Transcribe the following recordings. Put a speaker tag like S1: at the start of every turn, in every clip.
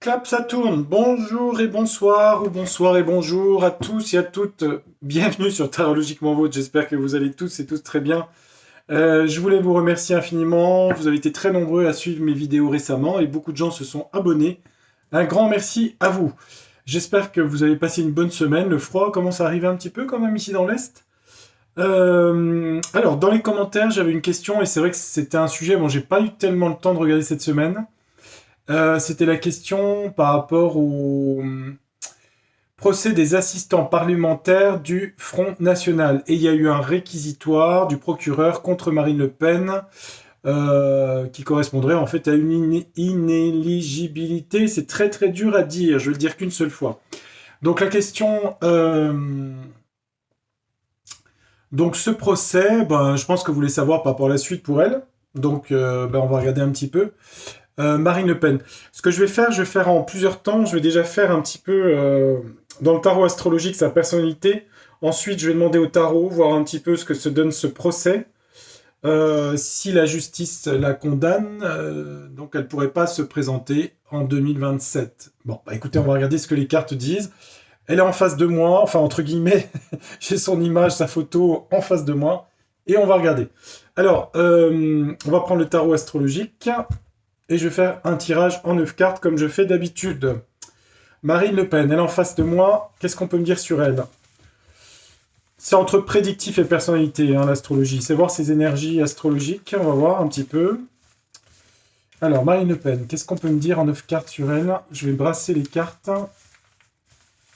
S1: clap, ça tourne. Bonjour et bonsoir, ou bonsoir et bonjour à tous et à toutes. Bienvenue sur Tarologiquement Vôtre. J'espère que vous allez tous et toutes très bien. Je voulais vous remercier infiniment. Vous avez été très nombreux à suivre mes vidéos récemment et beaucoup de gens se sont abonnés. Un grand merci à vous. J'espère que vous avez passé une bonne semaine. Le froid commence à arriver un petit peu quand même ici dans l'Est. Alors, dans les commentaires, j'avais une question et c'est vrai que c'était un sujet. Bon, j'ai pas eu tellement le temps de regarder cette semaine. C'était la question par rapport au procès des assistants parlementaires du Front National. Et il y a eu un réquisitoire du procureur contre Marine Le Pen qui correspondrait en fait à une inéligibilité. C'est très très dur à dire, je vais le dire qu'une seule fois. Donc la question... donc ce procès, je pense que vous voulez savoir par rapport à la suite pour elle. Donc on va regarder un petit peu. Marine Le Pen. Ce que je vais faire en plusieurs temps. Je vais déjà faire un petit peu dans le tarot astrologique sa personnalité. Ensuite, je vais demander au tarot, voir un petit peu ce que se donne ce procès. Si la justice la condamne, donc elle ne pourrait pas se présenter en 2027. Bon, écoutez, on va regarder ce que les cartes disent. Elle est en face de moi, enfin entre guillemets, j'ai son image, sa photo en face de moi, et on va regarder. Alors, on va prendre le tarot astrologique. Et je vais faire un tirage en 9 cartes comme je fais d'habitude. Marine Le Pen, elle est en face de moi. Qu'est-ce qu'on peut me dire sur elle? C'est entre prédictif et personnalité, l'astrologie. C'est voir ses énergies astrologiques. On va voir un petit peu. Alors, Marine Le Pen, qu'est-ce qu'on peut me dire en 9 cartes sur elle? Je vais brasser les cartes.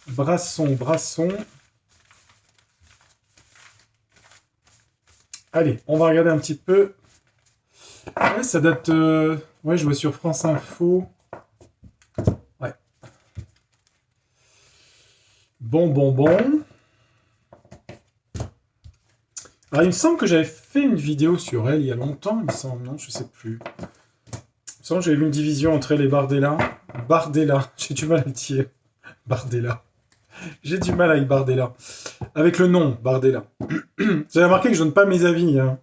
S1: Brasson. Allez, on va regarder un petit peu. Ouais, ça date... Ouais, je vois sur France Info. Ouais. Bon. Alors, il me semble que j'avais fait une vidéo sur elle il y a longtemps, il me semble. Non, je sais plus. Il me semble que j'avais vu une division entre elle et Bardella. J'ai du mal à le dire. Bardella. J'ai du mal avec Bardella. Avec le nom, Bardella. Vous avez remarqué que je donne pas mes avis, hein.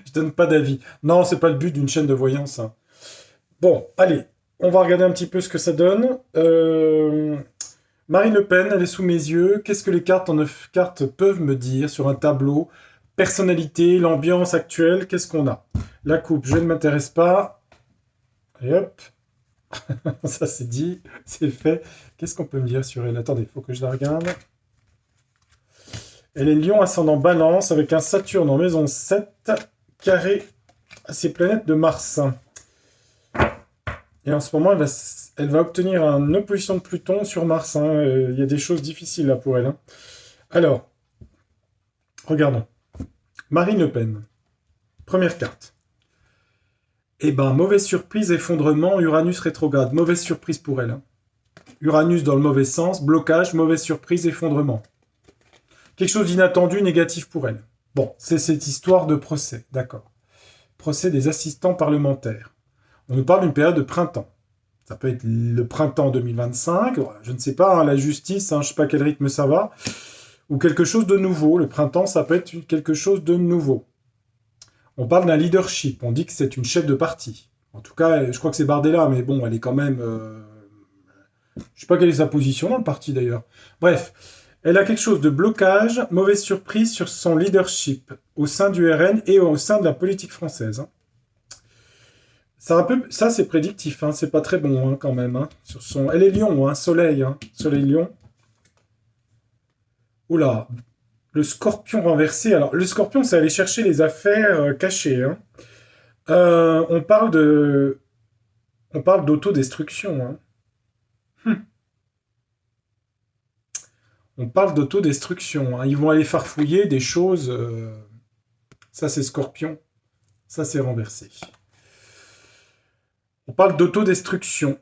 S1: Je donne pas d'avis. Non, c'est pas le but d'une chaîne de voyance, hein. Bon, allez, on va regarder un petit peu ce que ça donne. Marine Le Pen, elle est sous mes yeux. Qu'est-ce que les cartes en 9 cartes peuvent me dire sur un tableau? Personnalité, l'ambiance actuelle, qu'est-ce qu'on a? La coupe, je ne m'intéresse pas. Et hop. Ça c'est dit, c'est fait. Qu'est-ce qu'on peut me dire sur elle? Attendez, il faut que je la regarde. Elle est Lion ascendant Balance avec un Saturne en maison 7, carré à ses planètes de Mars. Et en ce moment, elle va obtenir une opposition de Pluton sur Mars. Il y a des choses difficiles là pour elle. Alors, regardons. Marine Le Pen. Première carte. Mauvaise surprise, effondrement, Uranus rétrograde. Mauvaise surprise pour elle. Uranus dans le mauvais sens, blocage, mauvaise surprise, effondrement. Quelque chose d'inattendu, négatif pour elle. Bon, c'est cette histoire de procès, d'accord. Procès des assistants parlementaires. On nous parle d'une période de printemps. Ça peut être le printemps 2025, je ne sais pas, la justice, je ne sais pas à quel rythme ça va, ou quelque chose de nouveau. Le printemps, ça peut être quelque chose de nouveau. On parle d'un leadership, on dit que c'est une chef de parti. En tout cas, je crois que c'est Bardella, mais bon, elle est quand même... Je ne sais pas quelle est sa position dans le parti d'ailleurs. Bref, elle a quelque chose de blocage, mauvaise surprise sur son leadership au sein du RN et au sein de la politique française. Ça c'est prédictif, c'est pas très bon quand même. Elle est Lion, Soleil, Soleil Lion. Oula, le Scorpion renversé. Alors, le Scorpion, c'est aller chercher les affaires cachées. On parle d'autodestruction. On parle d'autodestruction. Ils vont aller farfouiller des choses. Ça, c'est Scorpion. Ça, c'est renversé. On parle d'autodestruction.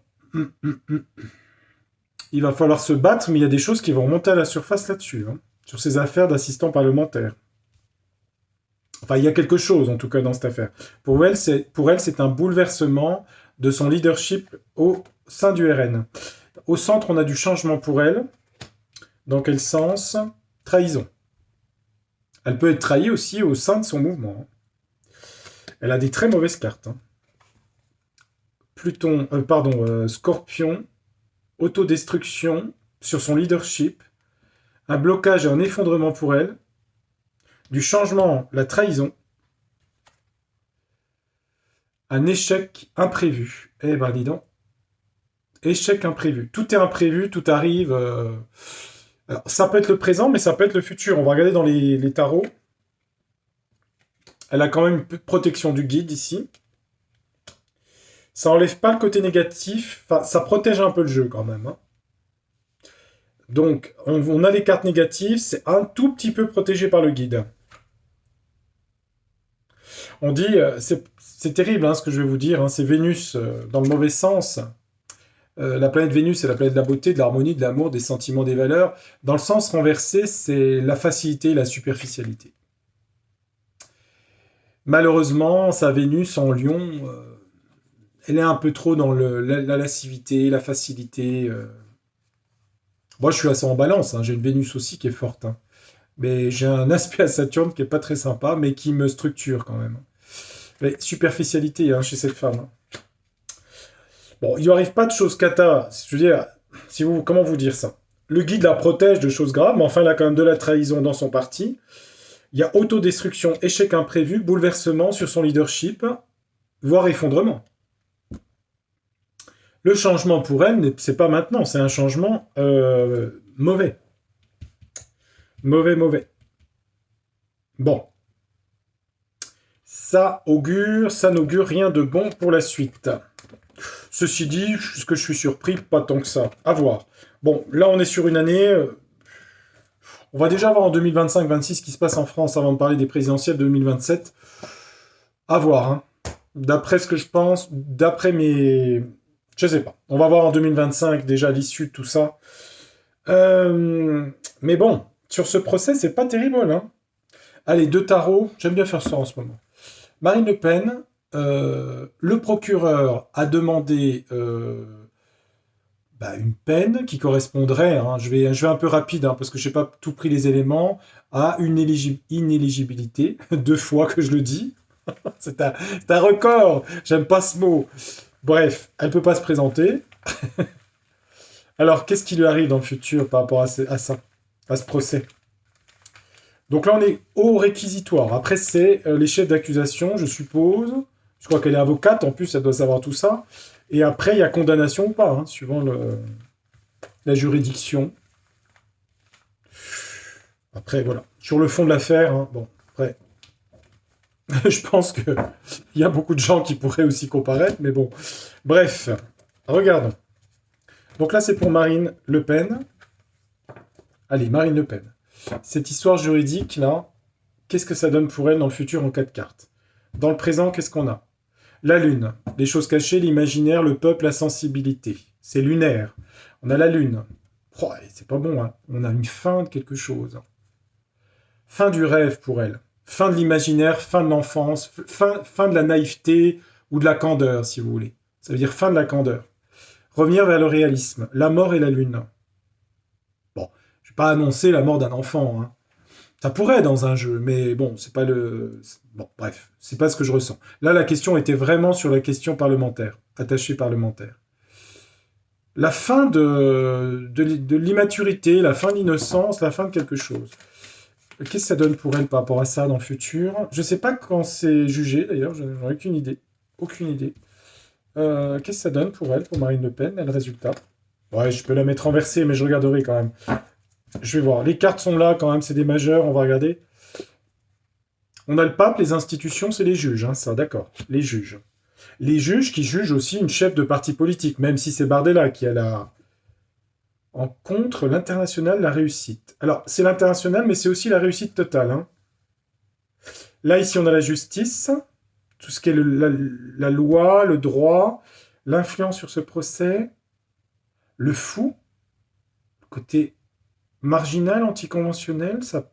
S1: Il va falloir se battre, mais il y a des choses qui vont remonter à la surface là-dessus, sur ces affaires d'assistants parlementaires. Enfin, il y a quelque chose, en tout cas, dans cette affaire. Pour elle, c'est un bouleversement de son leadership au sein du RN. Au centre, on a du changement pour elle. Dans quel sens? Trahison. Elle peut être trahie aussi au sein de son mouvement. Elle a des très mauvaises cartes. Pluton, pardon, Scorpion, autodestruction sur son leadership, un blocage et un effondrement pour elle, du changement, la trahison, un échec imprévu. Eh ben, dis donc. Échec imprévu. Tout est imprévu, tout arrive. Alors, ça peut être le présent, mais ça peut être le futur. On va regarder dans les tarots. Elle a quand même une protection du guide ici. Ça enlève pas le côté négatif. Enfin, ça protège un peu le jeu quand même. Hein. Donc, on a les cartes négatives. C'est un tout petit peu protégé par le guide. On dit, c'est terrible hein, ce que je vais vous dire. Hein, c'est Vénus dans le mauvais sens. La planète Vénus, c'est la planète de la beauté, de l'harmonie, de l'amour, des sentiments, des valeurs. Dans le sens renversé, c'est la facilité, la superficialité. Malheureusement, sa Vénus en Lion, elle est un peu trop dans la lascivité, la facilité. Moi, je suis assez en balance. Hein, j'ai une Vénus aussi qui est forte. Hein. Mais j'ai un aspect à Saturne qui est pas très sympa, mais qui me structure quand même. Mais superficialité hein, chez cette femme. Hein. Bon, il lui arrive pas de choses cata. Je veux dire, comment vous dire ça? Le guide la protège de choses graves, mais enfin, il a quand même de la trahison dans son parti. Il y a autodestruction, échec imprévu, bouleversement sur son leadership, voire effondrement. Le changement pour elle, c'est pas maintenant, c'est un changement mauvais. Mauvais. Bon. Ça n'augure rien de bon pour la suite. Ceci dit, est-ce que je suis surpris? Pas tant que ça. À voir. Bon, là, on est sur une année... on va déjà voir en 2025-26 ce qui se passe en France avant de parler des présidentielles de 2027. À voir. Hein. D'après ce que je pense, d'après mes... Je sais pas. On va voir en 2025 déjà l'issue de tout ça. Mais bon, sur ce procès, c'est pas terrible. Hein. Allez, deux tarots. J'aime bien faire ça en ce moment. Marine Le Pen, le procureur a demandé une peine qui correspondrait, hein, je vais un peu rapide hein, parce que je n'ai pas tout pris les éléments, à une inéligibilité, 2 fois que je le dis. c'est un record, j'aime pas ce mot. Bref, elle ne peut pas se présenter. Alors, qu'est-ce qui lui arrive dans le futur par rapport à ça, à ce procès? Donc là, on est au réquisitoire. Après, c'est les chefs d'accusation, je suppose. Je crois qu'elle est avocate, en plus, elle doit savoir tout ça. Et après, il y a condamnation ou pas, hein, suivant la juridiction. Après, voilà. Sur le fond de l'affaire, hein, bon, après, je pense qu'il y a beaucoup de gens qui pourraient aussi comparaître, mais bon. Bref, regardons. Donc là, c'est pour Marine Le Pen. Allez, Marine Le Pen. Cette histoire juridique, là, qu'est-ce que ça donne pour elle dans le futur en 4 cartes? Dans le présent, qu'est-ce qu'on a? La Lune, les choses cachées, l'imaginaire, le peuple, la sensibilité. C'est lunaire. On a la Lune. Oh, c'est pas bon, hein. On a une fin de quelque chose. Fin du rêve pour elle. Fin de l'imaginaire, fin de l'enfance, fin de la naïveté ou de la candeur, si vous voulez. Ça veut dire fin de la candeur. Revenir vers le réalisme. La mort et la Lune. Bon, je vais pas annoncer la mort d'un enfant, hein. Ça pourrait dans un jeu, mais bon, c'est pas le... Bon, bref, c'est pas ce que je ressens. Là, la question était vraiment sur la question parlementaire, attachée parlementaire. La fin de l'immaturité, la fin de l'innocence, la fin de quelque chose. Qu'est-ce que ça donne pour elle par rapport à ça dans le futur? Je sais pas quand c'est jugé, d'ailleurs, j'en ai aucune idée. Aucune idée. Qu'est-ce que ça donne pour elle, pour Marine Le Pen, le résultat? Ouais, je peux la mettre renversée, mais je regarderai quand même. Je vais voir. Les cartes sont là quand même, c'est des majeurs, on va regarder. On a le pape, les institutions, c'est les juges, hein, ça, d'accord. Les juges. Les juges qui jugent aussi une chef de parti politique, même si c'est Bardella qui a la... En contre, l'international, la réussite. Alors, c'est l'international, mais c'est aussi la réussite totale. Hein. Là, ici, on a la justice, tout ce qui est la loi, le droit, l'influence sur ce procès, le fou, le côté... marginal, anticonventionnel, ça...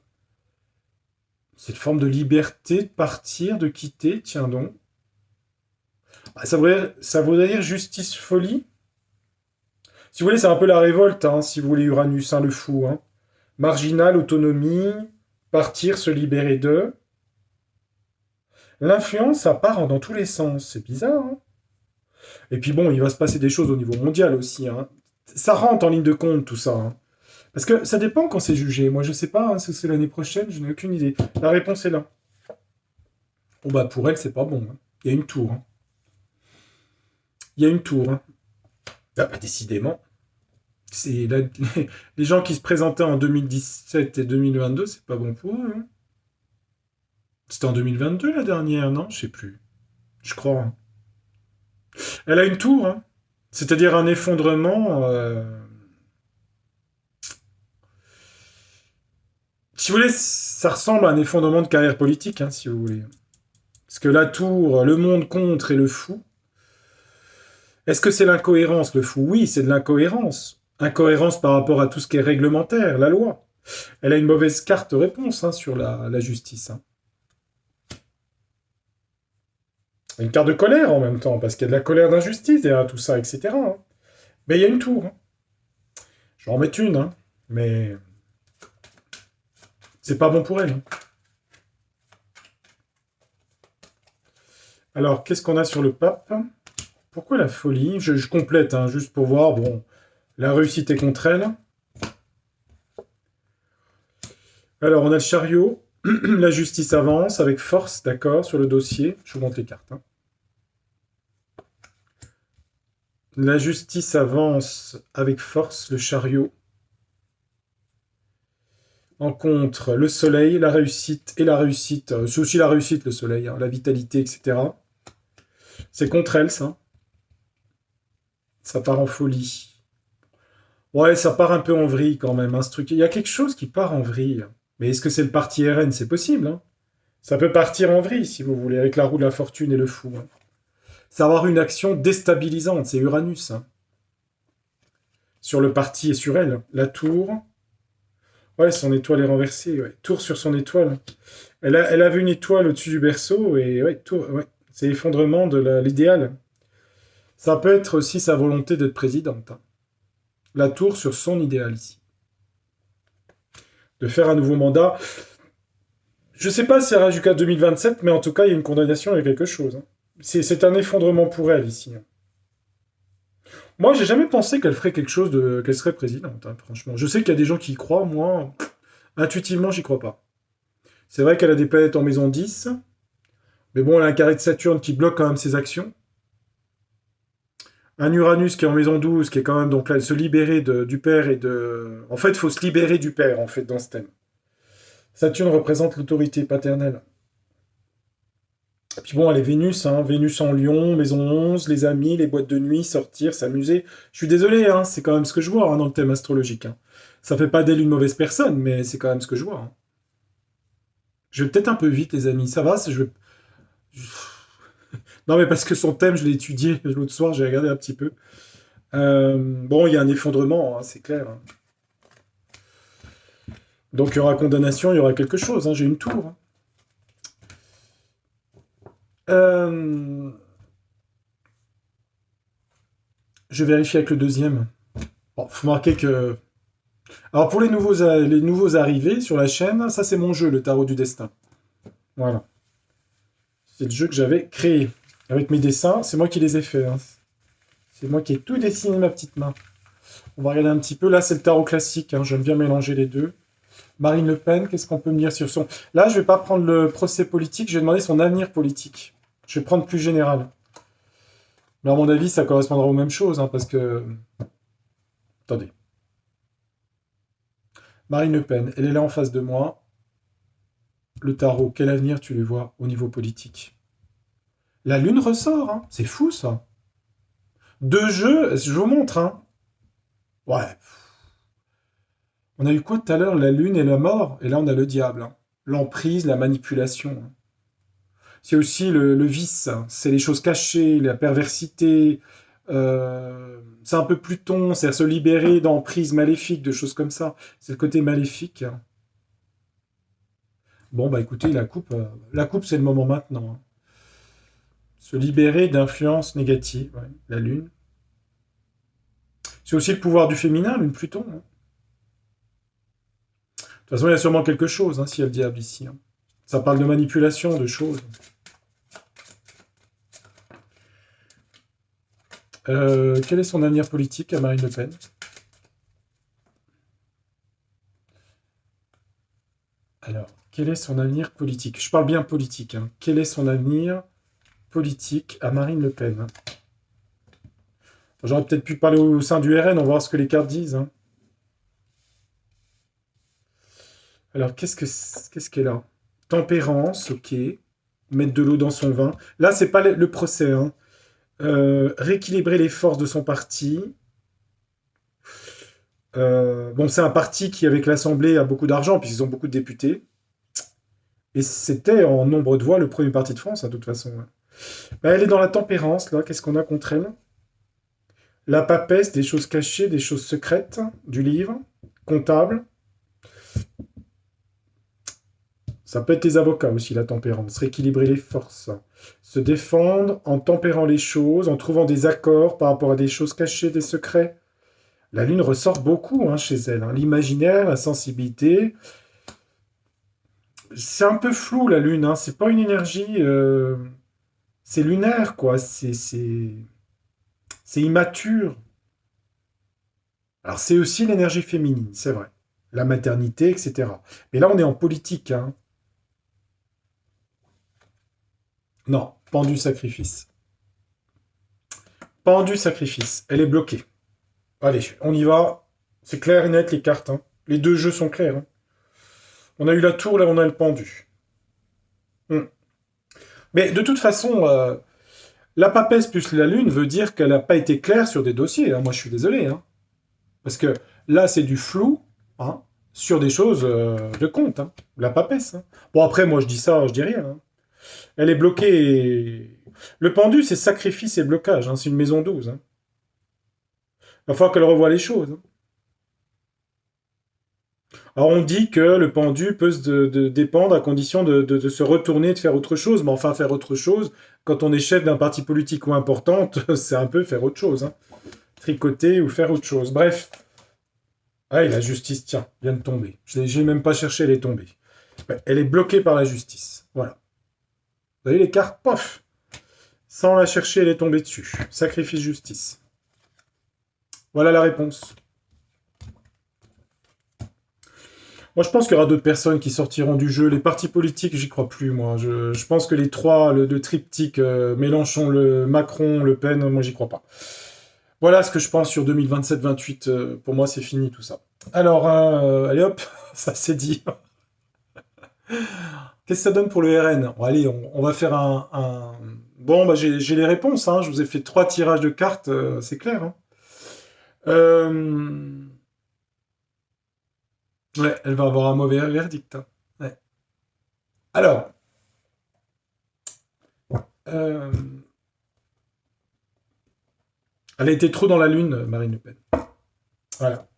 S1: c'est une forme de liberté de partir, de quitter, tiens donc. Ça voudrait dire justice, folie. Si vous voulez, c'est un peu la révolte, hein, si vous voulez, Uranus, hein, le fou. Hein. Marginal, autonomie, partir, se libérer d'eux. L'influence, ça part dans tous les sens, c'est bizarre. Hein. Et puis bon, il va se passer des choses au niveau mondial aussi, hein. Ça rentre en ligne de compte, tout ça, hein. Parce que ça dépend quand c'est jugé. Moi, je sais pas, hein, si c'est l'année prochaine, je n'ai aucune idée. La réponse est là. Bon, bah, pour elle, c'est pas bon, hein. Il y a une tour, hein. Il y a une tour, hein. Ah, bah, décidément. C'est les gens qui se présentaient en 2017 et 2022, c'est pas bon pour eux, hein. C'était en 2022 la dernière, non? Je sais plus. Je crois, hein. Elle a une tour, hein. C'est-à-dire un effondrement. Si vous voulez, ça ressemble à un effondrement de carrière politique, hein, si vous voulez. Parce que la tour, le monde contre et le fou. Est-ce que c'est l'incohérence, le fou? Oui, c'est de l'incohérence. Incohérence par rapport à tout ce qui est réglementaire, la loi. Elle a une mauvaise carte réponse, hein, sur la justice, hein. Une carte de colère en même temps, parce qu'il y a de la colère d'injustice derrière tout ça, etc., hein. Mais il y a une tour, hein. Je vais en mettre une, hein. Mais c'est pas bon pour elle, hein. Alors, qu'est-ce qu'on a sur le pape? Pourquoi la folie? Je complète, hein, juste pour voir. Bon, la réussite est contre elle. Alors, on a le chariot. La justice avance avec force, d'accord, sur le dossier. Je vous montre les cartes, hein. La justice avance avec force, le chariot. En contre, le soleil, la réussite et la réussite. C'est aussi la réussite, le soleil, hein, la vitalité, etc. C'est contre elle, ça. Ça part en folie. Ouais, ça part un peu en vrille quand même, hein, ce truc. Il y a quelque chose qui part en vrille. Mais est-ce que c'est le parti RN? C'est possible, hein. Ça peut partir en vrille, si vous voulez, avec la roue de la fortune et le fou, hein. Ça va avoir une action déstabilisante, c'est Uranus, hein. Sur le parti et sur elle. La tour. Ouais, son étoile est renversée. Ouais. Tour sur son étoile. Elle avait une étoile au-dessus du berceau et ouais, tour, ouais. C'est l'effondrement de l'idéal. Ça peut être aussi sa volonté d'être présidente, hein. La tour sur son idéal ici. De faire un nouveau mandat. Je sais pas si elle ira jusqu'à 2027, mais en tout cas, il y a une condamnation, il y a quelque chose, hein. C'est un effondrement pour elle ici, hein. Moi, j'ai jamais pensé qu'elle ferait quelque chose de. Qu'elle serait présidente, hein, franchement. Je sais qu'il y a des gens qui y croient, moi, intuitivement, j'y crois pas. C'est vrai qu'elle a des planètes en maison 10, mais bon, elle a un carré de Saturne qui bloque quand même ses actions. Un Uranus qui est en maison 12, qui est quand même donc là, se libérer du père et de. En fait, il faut se libérer du père, en fait, dans ce thème. Saturne représente l'autorité paternelle. Et puis bon, elle est Vénus, hein, Vénus en Lion, maison 11, les amis, les boîtes de nuit, sortir, s'amuser. Je suis désolé, hein, c'est quand même ce que je vois, hein, dans le thème astrologique, hein. Ça fait pas d'elle une mauvaise personne, mais c'est quand même ce que je vois, hein. Je vais peut-être un peu vite, les amis. Ça va, Non, mais parce que son thème, je l'ai étudié l'autre soir, j'ai regardé un petit peu. Bon, il y a un effondrement, hein, c'est clair, hein. Donc il y aura condamnation, il y aura quelque chose, hein, j'ai une tour, hein. Euh, Je vérifie avec le deuxième. Bon, faut marquer que. Alors pour les nouveaux arrivés sur la chaîne, ça c'est mon jeu, le tarot du destin. Voilà. C'est le jeu que j'avais créé. Avec mes dessins, c'est moi qui les ai faits, hein. C'est moi qui ai tout dessiné de ma petite main. On va regarder un petit peu. Là, c'est le tarot classique, hein. J'aime bien mélanger les deux. Marine Le Pen, qu'est-ce qu'on peut me dire sur son... Là, je vais pas prendre le procès politique, je vais demander son avenir politique. Je vais prendre plus général. Mais à mon avis, ça correspondra aux mêmes choses, hein, parce que... Attendez. Marine Le Pen, elle est là en face de moi. Le tarot, quel avenir tu lui vois au niveau politique? La lune ressort, hein. C'est fou, ça. Deux jeux, je vous montre, hein. Ouais. On a eu quoi tout à l'heure? La lune et la mort, et là on a le diable, hein. L'emprise, la manipulation, hein. C'est aussi le vice, hein. C'est les choses cachées, la perversité. C'est un peu Pluton, c'est à se libérer d'emprises maléfiques, de choses comme ça. C'est le côté maléfique, hein. Bon, bah écoutez, la coupe c'est le moment maintenant, hein. Se libérer d'influences négatives, ouais. La lune. C'est aussi le pouvoir du féminin, lune Pluton, hein. De toute façon, il y a sûrement quelque chose, hein, s'il y a le diable ici, hein. Ça parle de manipulation, de choses. Quel est son avenir politique à Marine Le Pen? Alors, quel est son avenir politique? Je parle bien politique, hein. Quel est son avenir politique à Marine Le Pen? J'aurais peut-être pu parler au sein du RN, on va voir ce que les cartes disent, hein. Alors, qu'est-ce qu'elle a? Tempérance, ok. Mettre de l'eau dans son vin. Là, c'est pas le procès, hein. Rééquilibrer les forces de son parti. Bon, c'est un parti qui, avec l'Assemblée, a beaucoup d'argent, puisqu'ils ont beaucoup de députés. Et c'était, en nombre de voix, le premier parti de France, hein, de toute façon. Ouais. Ben, elle est dans la tempérance, là. Qu'est-ce qu'on a contre elle? La papesse, des choses cachées, des choses secrètes, du livre, comptable. Ça peut être les avocats aussi, la tempérance. Rééquilibrer les forces. Se défendre en tempérant les choses, en trouvant des accords par rapport à des choses cachées, des secrets. La lune ressort beaucoup hein, chez elle. Hein. L'imaginaire, la sensibilité. C'est un peu flou, la lune. Hein. C'est pas une énergie... c'est lunaire, quoi. C'est immature. Alors, c'est aussi l'énergie féminine, c'est vrai. La maternité, etc. Mais là, on est en politique. Hein. Non, pendu sacrifice. Pendu sacrifice. Elle est bloquée. Allez, on y va. C'est clair et net, les cartes. Hein. Les deux jeux sont clairs. Hein. On a eu la tour, là, on a le pendu. Mais de toute façon, la papesse plus la lune veut dire qu'elle n'a pas été claire sur des dossiers. Hein. Moi, je suis désolé. Hein. Parce que là, c'est du flou hein, sur des choses de compte. Hein. La papesse. Hein. Bon, après, moi, je dis ça, je dis rien. Hein. Elle est bloquée. Le pendu, c'est sacrifice et blocage. Hein. C'est une maison 12. Hein. Il va falloir qu'elle revoie les choses. Hein. Alors, on dit que le pendu peut dépendre à condition de se retourner, de faire autre chose. Mais enfin, faire autre chose, quand on est chef d'un parti politique ou importante, c'est un peu faire autre chose. Hein. Tricoter ou faire autre chose. Bref. Ah, et la justice, tiens, vient de tomber. Je n'ai même pas cherché, elle est tombée. Ouais, elle est bloquée par la justice. Voilà. Vous voyez les cartes, pof. Sans la chercher, elle est tombée dessus. Sacrifice justice. Voilà la réponse. Moi, je pense qu'il y aura d'autres personnes qui sortiront du jeu. Les partis politiques, j'y crois plus, moi. Je pense que les trois, le triptyque, Mélenchon, Macron, Le Pen, moi, j'y crois pas. Voilà ce que je pense sur 2027-28. Pour moi, c'est fini tout ça. Alors, allez hop, ça c'est dit. Qu'est-ce que ça donne pour le RN? Bon, allez, on va faire Bon, bah, j'ai les réponses. Hein. Je vous ai fait 3 tirages de cartes, c'est clair. Hein. Ouais, elle va avoir un mauvais verdict. Hein. Ouais. Alors, euh, elle a été trop dans la lune, Marine Le Pen. Voilà.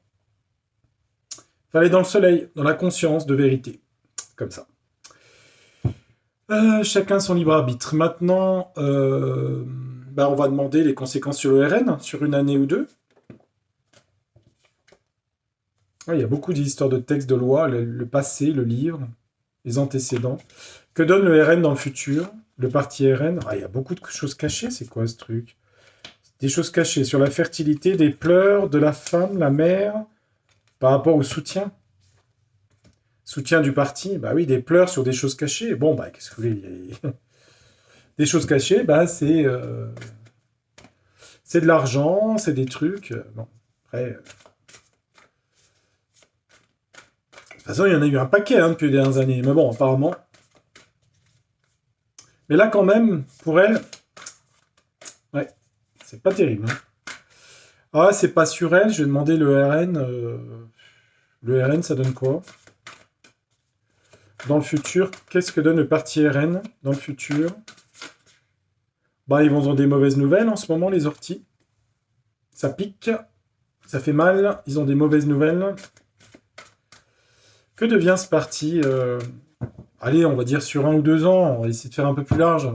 S1: Fallait dans le soleil, dans la conscience de vérité. Comme ça. Chacun son libre arbitre. Maintenant, bah, on va demander les conséquences sur le RN, sur une année ou deux. Ah, il y a beaucoup d'histoires de textes de loi, le passé, le livre, les antécédents. Que donne le RN dans le futur? Le parti RN? Ah, il y a beaucoup de choses cachées, c'est quoi ce truc? Des choses cachées sur la fertilité, des pleurs de la femme, la mère, par rapport au soutien. Soutien du parti, bah oui, des pleurs sur des choses cachées. Bon, bah, qu'est-ce que vous voulez? Des choses cachées, bah, c'est de l'argent, c'est des trucs. Bon, après. De toute façon, il y en a eu un paquet hein, depuis les dernières années. Mais bon, apparemment. Mais là, quand même, pour elle, ouais, c'est pas terrible. Hein. Ah, c'est pas sur elle. Je vais demander le RN. Le RN, ça donne quoi? Dans le futur, qu'est-ce que donne le parti RN dans le futur? Bah, ils vont ont des mauvaises nouvelles en ce moment, les orties. Ça pique, ça fait mal, ils ont des mauvaises nouvelles. Que devient ce parti allez, on va dire sur 1 ou 2 ans, on va essayer de faire un peu plus large.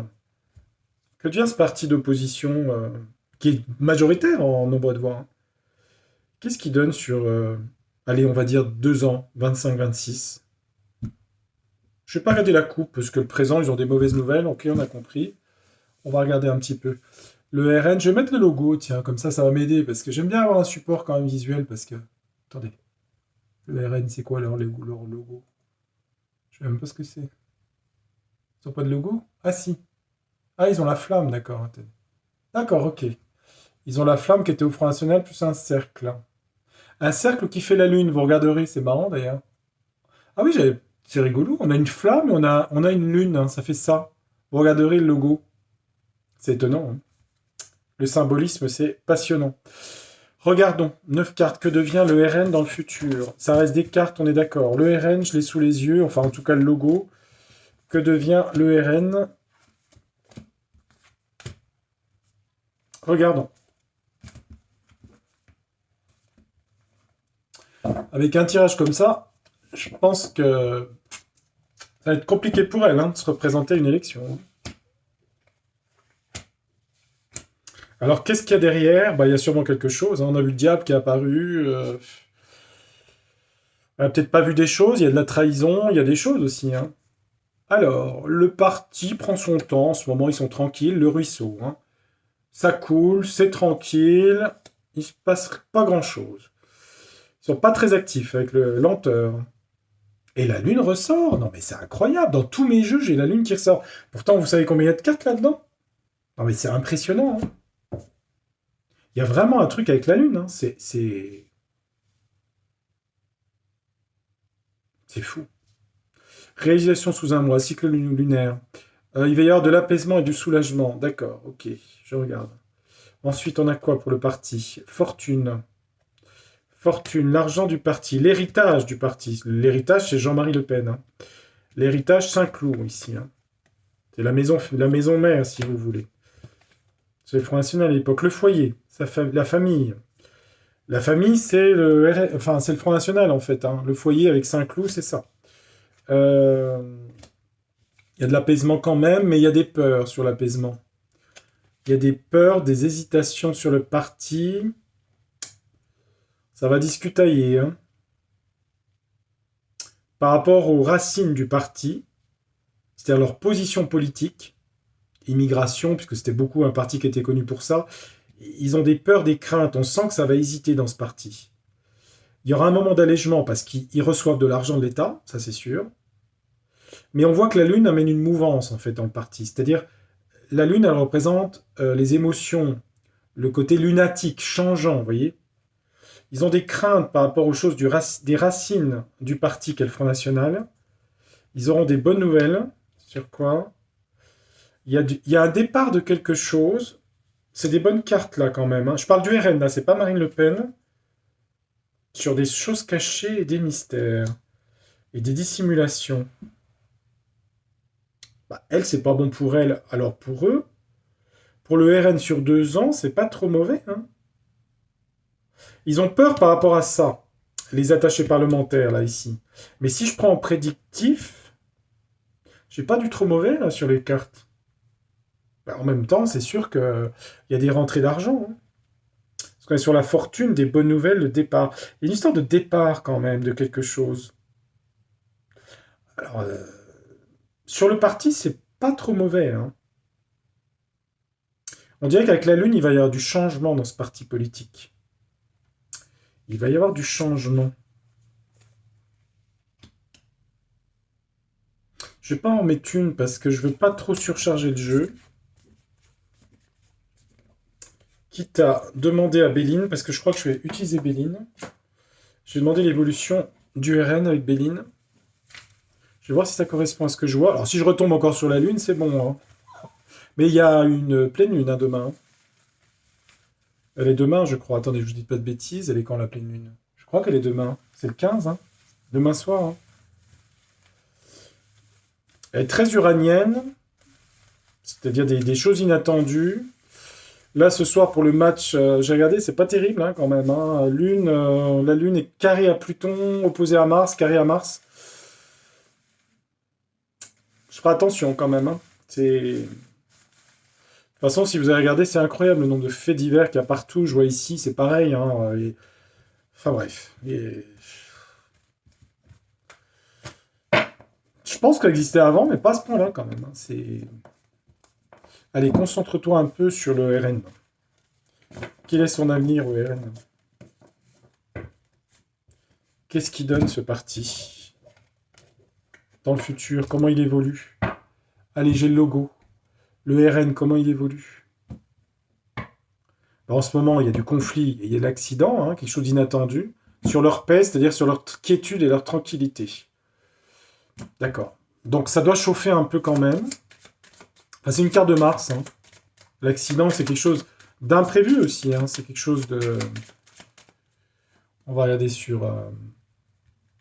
S1: Que devient ce parti d'opposition qui est majoritaire en nombre de voix? Hein. Qu'est-ce qu'il donne sur, allez, on va dire 2 ans, 25-26? Je vais pas regarder la coupe, parce que le présent, ils ont des mauvaises nouvelles, ok, on a compris. On va regarder un petit peu. Le RN, je vais mettre le logo, tiens, comme ça va m'aider, parce que j'aime bien avoir un support quand même visuel, parce que... Attendez. Le RN, c'est quoi leur logo? Je sais même pas ce que c'est. Ils ont pas de logo? Ah si. Ah, ils ont la flamme, d'accord. D'accord, ok. Ils ont la flamme qui était au Front National plus un cercle. Un cercle qui fait la lune, vous regarderez, c'est marrant d'ailleurs. Ah oui, c'est rigolo. On a une flamme et on a une lune, hein, ça fait ça. Vous regarderez le logo. C'est étonnant, hein. Le symbolisme, c'est passionnant. Regardons, 9 cartes. Que devient le RN dans le futur? Ça reste des cartes, on est d'accord. Le RN, je l'ai sous les yeux, enfin en tout cas le logo. Que devient le RN? Regardons. Avec un tirage comme ça, je pense que ça va être compliqué pour elle, hein, de se représenter à une élection. Alors, qu'est-ce qu'il y a derrière? Bah, il y a sûrement quelque chose, hein. On a vu le diable qui est apparu. Elle n'a peut-être pas vu des choses. Il y a de la trahison. Il y a des choses aussi, hein. Alors, le parti prend son temps. En ce moment, ils sont tranquilles. Le ruisseau, hein. Ça coule, c'est tranquille. Il se passe pas grand-chose. Ils sont pas très actifs avec le lenteur. Et la lune ressort. Non, mais c'est incroyable. Dans tous mes jeux, j'ai la lune qui ressort. Pourtant, vous savez combien il y a de cartes là-dedans? Non, mais c'est impressionnant, hein. Il y a vraiment un truc avec la lune, hein. C'est fou. Réalisation sous un mois, cycle lunaire. Il va y avoir de l'apaisement et du soulagement. D'accord, ok, je regarde. Ensuite, on a quoi pour le parti? Fortune. Fortune, l'argent du parti, l'héritage du parti. L'héritage, c'est Jean-Marie Le Pen, hein. L'héritage Saint-Cloud, ici, hein. C'est la maison mère, si vous voulez. C'est le Front National à l'époque. Le foyer, la famille. La famille, c'est enfin, c'est le Front National, en fait, hein. Le foyer avec Saint-Cloud, c'est ça. Euh, Il y a de l'apaisement quand même, mais il y a des peurs sur l'apaisement. Il y a des peurs, des hésitations sur le parti. Ça va discutailler, hein. Par rapport aux racines du parti, c'est-à-dire leur position politique, immigration, puisque c'était beaucoup un parti qui était connu pour ça, ils ont des peurs, des craintes. On sent que ça va hésiter dans ce parti. Il y aura un moment d'allègement parce qu'ils reçoivent de l'argent de l'État, ça c'est sûr. Mais on voit que la Lune amène une mouvance en fait dans le parti. C'est-à-dire, la Lune, elle représente les émotions, le côté lunatique, changeant, vous voyez. Ils ont des craintes par rapport aux choses des racines du parti qu'est le Front National. Ils auront des bonnes nouvelles. Sur quoi? Il y a un départ de quelque chose. C'est des bonnes cartes là quand même, hein. Je parle du RN là, c'est pas Marine Le Pen. Sur des choses cachées et des mystères. Et des dissimulations. Bah, elle, c'est pas bon pour elle. Alors pour eux, pour le RN sur 2 ans, c'est pas trop mauvais, hein. Ils ont peur par rapport à ça, les attachés parlementaires, là, ici. Mais si je prends en prédictif, j'ai pas du trop mauvais, là, sur les cartes. Bah, en même temps, c'est sûr qu'il y a des rentrées d'argent, hein. Parce qu'on est sur la fortune, des bonnes nouvelles, le départ. Il y a une histoire de départ, quand même, de quelque chose. Alors, sur le parti, c'est pas trop mauvais, hein. On dirait qu'avec la Lune, il va y avoir du changement dans ce parti politique. Il va y avoir du changement. Je vais pas en mettre une parce que je veux pas trop surcharger le jeu. Quitte à demander à Béline, parce que je crois que je vais utiliser Béline. Je vais demander l'évolution du RN avec Béline. Je vais voir si ça correspond à ce que je vois. Alors si je retombe encore sur la Lune, c'est bon, hein. Mais il y a une pleine Lune, hein, demain. Elle est demain, je crois. Attendez, je vous dis pas de bêtises. Elle est quand la pleine Lune? Je crois qu'elle est demain. C'est le 15, hein. Demain soir, hein. Elle est très uranienne, c'est-à-dire des choses inattendues. Là, ce soir, pour le match, j'ai regardé, c'est pas terrible, hein, quand même, hein. La Lune est carrée à Pluton, opposée à Mars, carrée à Mars. Je ferai attention quand même, hein. De toute façon, si vous avez regardé, c'est incroyable le nombre de faits divers qu'il y a partout. Je vois ici, c'est pareil, hein. Enfin bref. Je pense qu'elle existait avant, mais pas à ce point-là quand même, hein. Allez, concentre-toi un peu sur le RN. Quel est son avenir au RN? Qu'est-ce qui donne ce parti? Dans le futur, comment il évolue? Allez, j'ai le logo. Le RN, comment il évolue? En ce moment, il y a du conflit et il y a de l'accident, hein, quelque chose d'inattendu, sur leur paix, c'est-à-dire sur leur quiétude et leur tranquillité. D'accord. Donc ça doit chauffer un peu quand même. Enfin, c'est une carte de Mars. Hein. L'accident, c'est quelque chose d'imprévu aussi. Hein. C'est quelque chose de... On va regarder sur...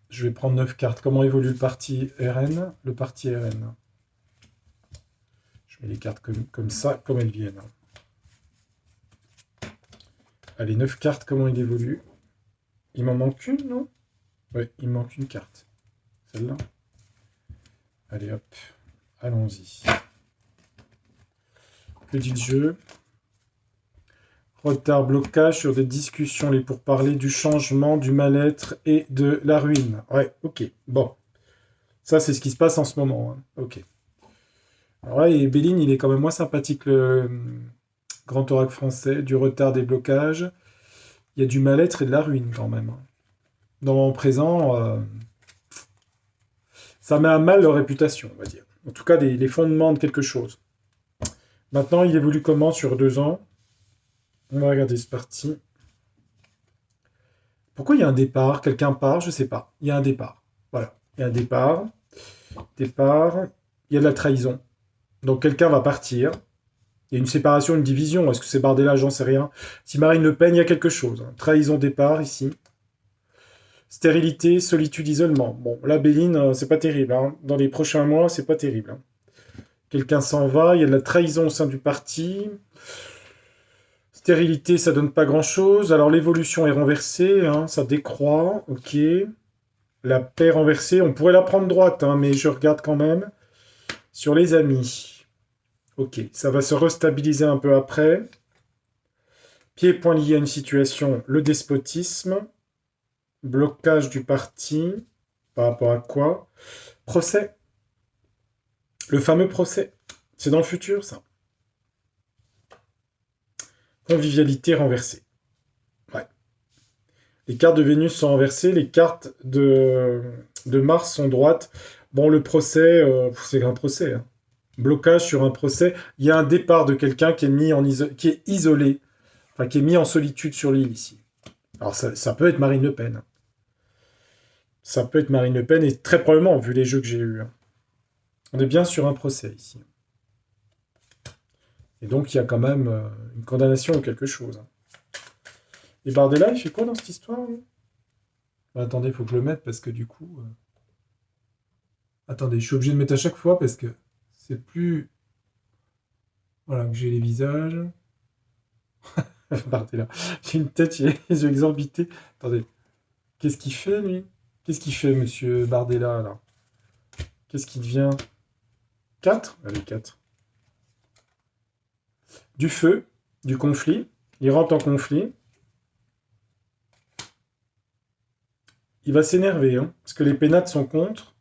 S1: Je vais prendre 9 cartes. Comment évolue le parti RN? Le parti RN. Je mets les cartes comme ça, comme elles viennent. Allez, 9 cartes, comment il évolue? Il m'en manque une, non? Oui, il me manque une carte. Celle-là. Allez, hop. Allons-y. Que dit le jeu? Retard, blocage sur des discussions, les pourparlers du changement, du mal-être et de la ruine. Ouais, ok. Bon. Ça, c'est ce qui se passe en ce moment. Hein. Ok. Alors là, et Béline, il est quand même moins sympathique, le grand oracle français. Du retard, des blocages. Il y a du mal-être et de la ruine, quand même. Hein. Dans le moment présent, ça met à mal leur réputation, on va dire. En tout cas, les fondements de quelque chose. Maintenant, il évolue comment sur 2 ans? On va regarder, c'est parti. Pourquoi il y a un départ? Quelqu'un part? Je ne sais pas. Il y a un départ. Voilà. Il y a un départ. Départ. Il y a de la trahison. Donc quelqu'un va partir. Il y a une séparation, une division. Est-ce que c'est Bardella? J'en sais rien. Si Marine Le Pen, il y a quelque chose. Hein. Trahison, départ, ici. Stérilité, solitude, isolement. Bon, là, Béline, c'est pas terrible. Hein. Dans les prochains mois, c'est pas terrible. Hein. Quelqu'un s'en va. Il y a de la trahison au sein du parti. Stérilité, ça donne pas grand-chose. Alors l'évolution est renversée, hein, ça décroît, ok. La paix renversée, on pourrait la prendre droite, hein, mais je regarde quand même sur les amis. Ok, ça va se restabiliser un peu après. Pied point lié à une situation, le despotisme. Blocage du parti. Par rapport à quoi? Procès. Le fameux procès. C'est dans le futur, ça. Convivialité renversée. Ouais. Les cartes de Vénus sont renversées, les cartes de Mars sont droites. Bon, le procès, c'est un procès. Hein. Blocage sur un procès. Il y a un départ de quelqu'un qui est mis qui est isolé, enfin qui est mis en solitude sur l'île ici. Alors ça peut être Marine Le Pen. Ça peut être Marine Le Pen, et très probablement, vu les jeux que j'ai eus. Hein. On est bien sur un procès ici. Et donc, il y a quand même une condamnation ou quelque chose. Hein. Et Bardella, il fait quoi dans cette histoire? Bah, attendez, il faut que je le mette parce que du coup... Attendez, je suis obligé de mettre à chaque fois parce que c'est plus... Voilà, que j'ai les visages. Bardella. J'ai une tête, j'ai les yeux exorbités. Attendez. Qu'est-ce qu'il fait, lui? Qu'est-ce qu'il fait, monsieur Bardella, là? Qu'est-ce qu'il devient? 4? Allez, 4. Du feu, du conflit. Il rentre en conflit. Il va s'énerver, hein, parce que les pénates sont contre.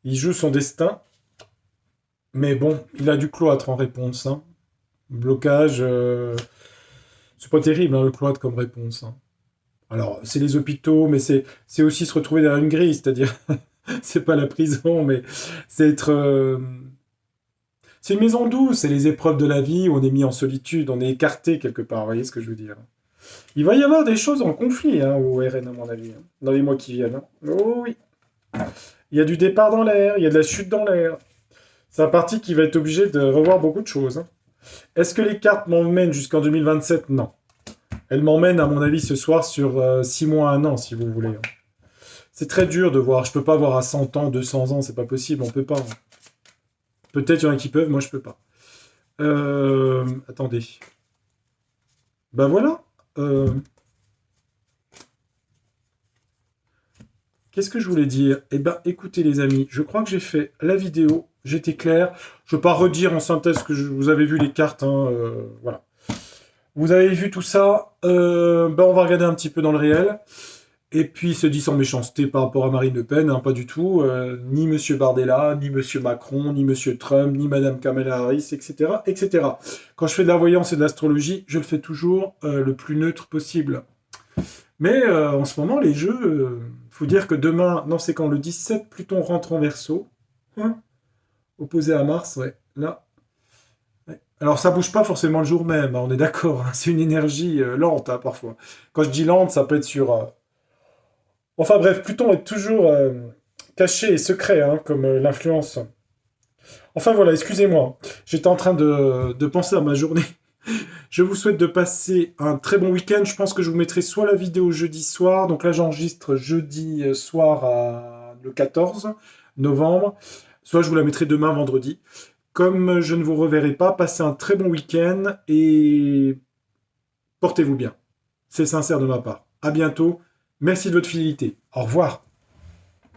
S1: Il joue son destin. Mais bon, il a du cloître en réponse. Hein. Blocage, c'est pas terrible, hein, le cloître comme réponse. Hein. Alors, c'est les hôpitaux, mais c'est aussi se retrouver derrière une grille, c'est-à-dire, c'est pas la prison, mais c'est être... C'est une maison douce, c'est les épreuves de la vie où on est mis en solitude, on est écarté quelque part, vous voyez ce que je veux dire. Il va y avoir des choses en conflit hein, au RN, à mon avis, hein, dans les mois qui viennent. Hein. Oh oui. Il y a du départ dans l'air, il y a de la chute dans l'air. C'est un parti qui va être obligé de revoir beaucoup de choses. Hein. Est-ce que les cartes m'emmènent jusqu'en 2027? Non. Elles m'emmènent, à mon avis, ce soir sur 6 mois, 1 an, si vous voulez. Hein. C'est très dur de voir. Je peux pas voir à 100 ans, 200 ans, c'est pas possible, on peut pas. Hein. Peut-être il y en a qui peuvent, moi je peux pas. Attendez. Ben voilà. Qu'est-ce que je voulais dire? Eh ben, écoutez les amis, je crois que j'ai fait la vidéo, j'étais clair. Je ne veux pas redire en synthèse que vous avez vu les cartes. Hein, voilà. Vous avez vu tout ça. Ben, on va regarder un petit peu dans le réel. Et puis, il se dit sans méchanceté par rapport à Marine Le Pen, hein, pas du tout. Ni Monsieur Bardella, ni Monsieur Macron, ni Monsieur Trump, ni Madame Kamala Harris, etc., etc. Quand je fais de la voyance et de l'astrologie, je le fais toujours le plus neutre possible. Mais en ce moment, les jeux, faut dire que demain, non, c'est quand le 17, Pluton rentre en Verseau, hein, opposé à Mars, ouais, là. Ouais. Alors ça bouge pas forcément le jour même, hein, on est d'accord, hein, c'est une énergie lente hein, parfois. Quand je dis lente, ça peut être sur... Enfin bref, Pluton est toujours caché et secret, hein, comme l'influence. Enfin voilà, excusez-moi, j'étais en train de penser à ma journée. Je vous souhaite de passer un très bon week-end. Je pense que je vous mettrai soit la vidéo jeudi soir, donc là j'enregistre jeudi soir le 14 novembre, soit je vous la mettrai demain vendredi. Comme je ne vous reverrai pas, passez un très bon week-end et portez-vous bien. C'est sincère de ma part. À bientôt. Merci de votre fidélité. Au revoir.